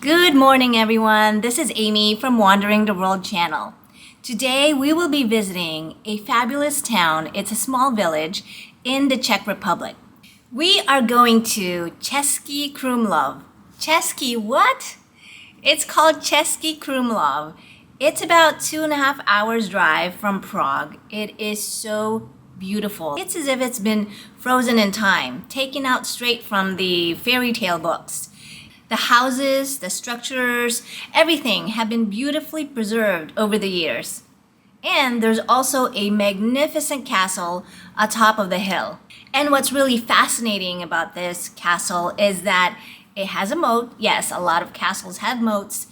Good morning, everyone. This is Amy from Wandering the World channel. Today, we will be visiting a fabulous town. It's a small village in the Czech Republic. We are going to Cesky Krumlov. Cesky what? It's called Cesky Krumlov. It's about 2.5 hours drive from Prague. It is so beautiful. It's as if it's been frozen in time, taken out straight from the fairy tale books. The houses, the structures, everything have been beautifully preserved over the years. And there's also a magnificent castle atop of the hill. And what's really fascinating about this castle is that it has a moat. Yes, a lot of castles have moats,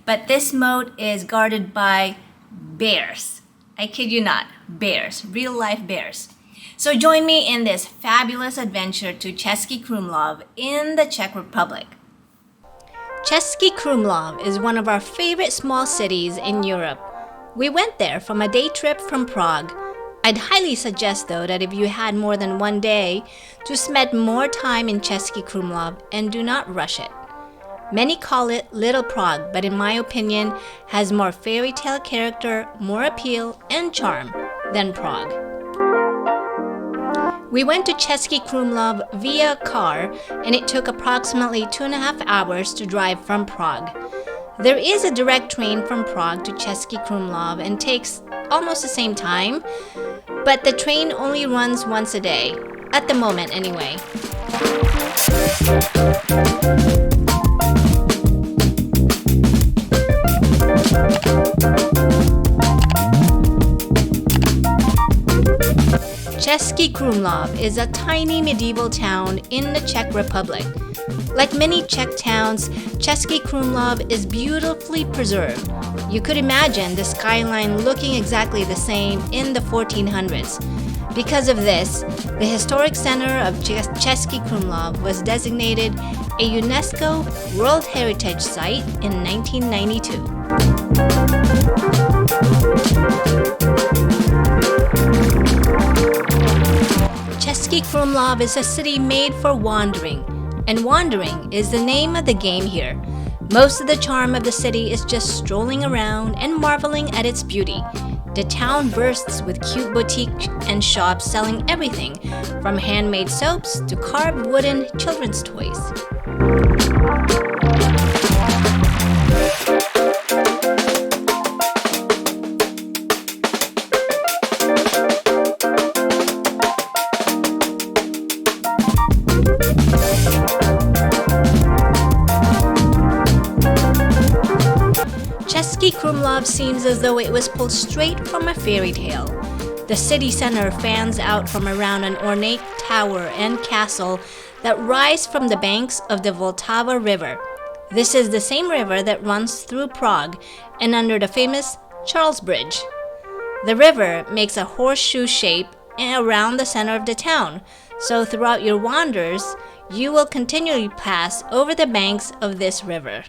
but this moat is guarded by bears. I kid you not, bears, real life bears. So join me in this fabulous adventure to Cesky Krumlov in the Czech Republic. Cesky Krumlov is one of our favorite small cities in Europe. We went there from a day trip from Prague. I'd highly suggest though that if you had more than one day, to spend more time in Cesky Krumlov and do not rush it. Many call it Little Prague, but in my opinion, has more fairy tale character, more appeal and charm than Prague. We went to Cesky Krumlov via car, and it took approximately 2.5 hours to drive from Prague. There is a direct train from Prague to Cesky Krumlov and takes almost the same time, but the train only runs once a day, at the moment anyway. Cesky Krumlov is a tiny medieval town in the Czech Republic. Like many Czech towns, Cesky Krumlov is beautifully preserved. You could imagine the skyline looking exactly the same in the 1400s. Because of this, the historic center of Cesky Krumlov was designated a UNESCO World Heritage Site in 1992. Cesky Krumlov is a city made for wandering, and wandering is the name of the game here. Most of the charm of the city is just strolling around and marveling at its beauty. The town bursts with cute boutiques and shops selling everything from handmade soaps to carved wooden children's toys. Cesky Krumlov seems as though it was pulled straight from a fairy tale. The city center fans out from around an ornate tower and castle that rise from the banks of the Vltava River. This is the same river that runs through Prague and under the famous Charles Bridge. The river makes a horseshoe shape around the center of the town, so throughout your wanders, you will continually pass over the banks of this river.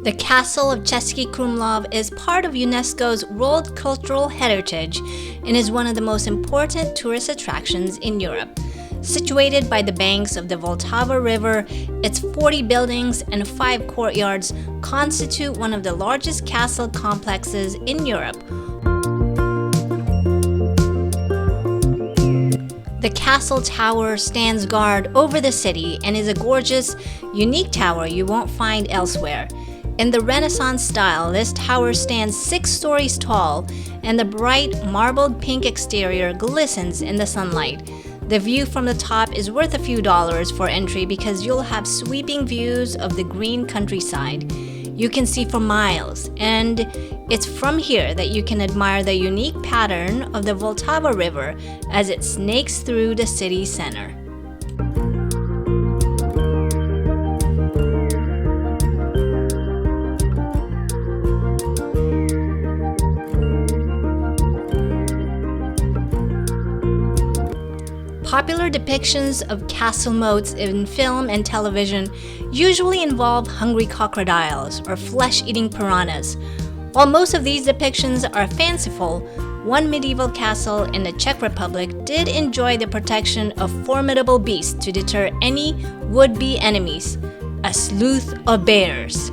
The castle of Cesky Krumlov is part of UNESCO's World Cultural Heritage and is one of the most important tourist attractions in Europe. Situated by the banks of the Vltava River, its 40 buildings and 5 courtyards constitute one of the largest castle complexes in Europe. The castle tower stands guard over the city and is a gorgeous, unique tower you won't find elsewhere. In the Renaissance style, this tower stands 6 stories tall, and the bright marbled pink exterior glistens in the sunlight. The view from the top is worth a few dollars for entry because you'll have sweeping views of the green countryside. You can see for miles, and it's from here that you can admire the unique pattern of the Vltava River as it snakes through the city center. Popular depictions of castle moats in film and television usually involve hungry crocodiles or flesh-eating piranhas. While most of these depictions are fanciful, one medieval castle in the Czech Republic did enjoy the protection of formidable beasts to deter any would-be enemies, a sleuth of bears.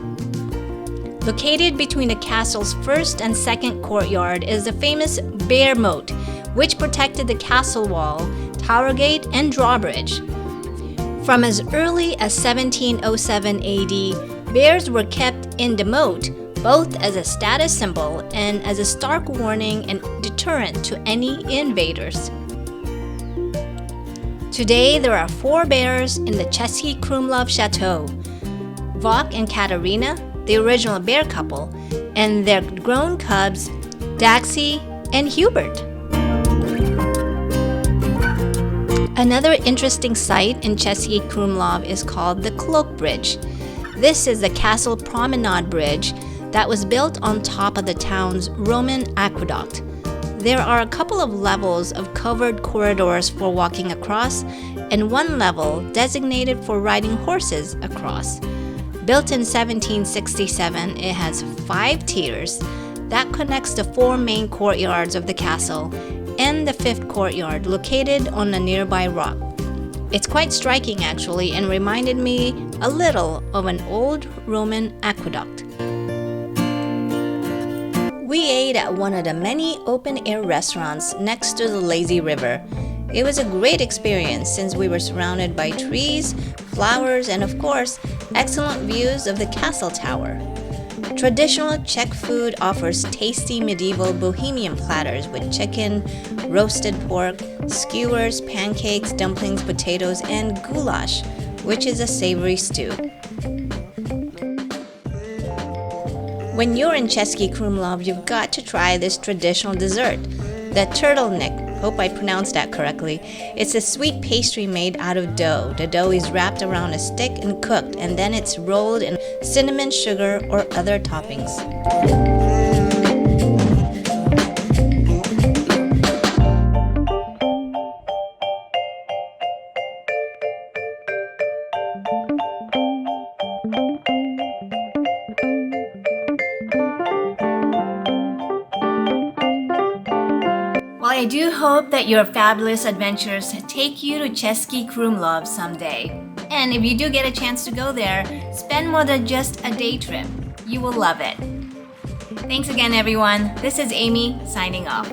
Located between the castle's first and second courtyard is the famous bear moat, which protected the castle wall, tower gate, and drawbridge. From as early as 1707 AD, bears were kept in the moat both as a status symbol and as a stark warning and deterrent to any invaders. Today, there are 4 bears in the Cesky Krumlov Chateau: Vok and Katarina, the original bear couple, and their grown cubs, Daxi and Hubert. Another interesting site in Cesky Krumlov is called the Cloak Bridge. This is the castle promenade bridge that was built on top of the town's Roman aqueduct. There are a couple of levels of covered corridors for walking across, and one level designated for riding horses across. Built in 1767, it has 5 tiers that connects the 4 main courtyards of the castle and the 5th courtyard located on a nearby rock. It's quite striking actually, and reminded me a little of an old Roman aqueduct. We ate at one of the many open-air restaurants next to the lazy river. It was a great experience since we were surrounded by trees, flowers, and of course, excellent views of the castle tower. Traditional Czech food offers tasty medieval bohemian platters with chicken, roasted pork, skewers, pancakes, dumplings, potatoes, and goulash, which is a savory stew. When you're in Cesky Krumlov, you've got to try this traditional dessert, the turtleneck. Hope I pronounced that correctly. It's a sweet pastry made out of dough. The dough is wrapped around a stick and cooked, and then it's rolled in cinnamon, sugar, or other toppings. Well, I do hope that your fabulous adventures take you to Cesky Krumlov someday. And if you do get a chance to go there, spend more than just a day trip. You will love it. Thanks again, everyone. This is Amy signing off.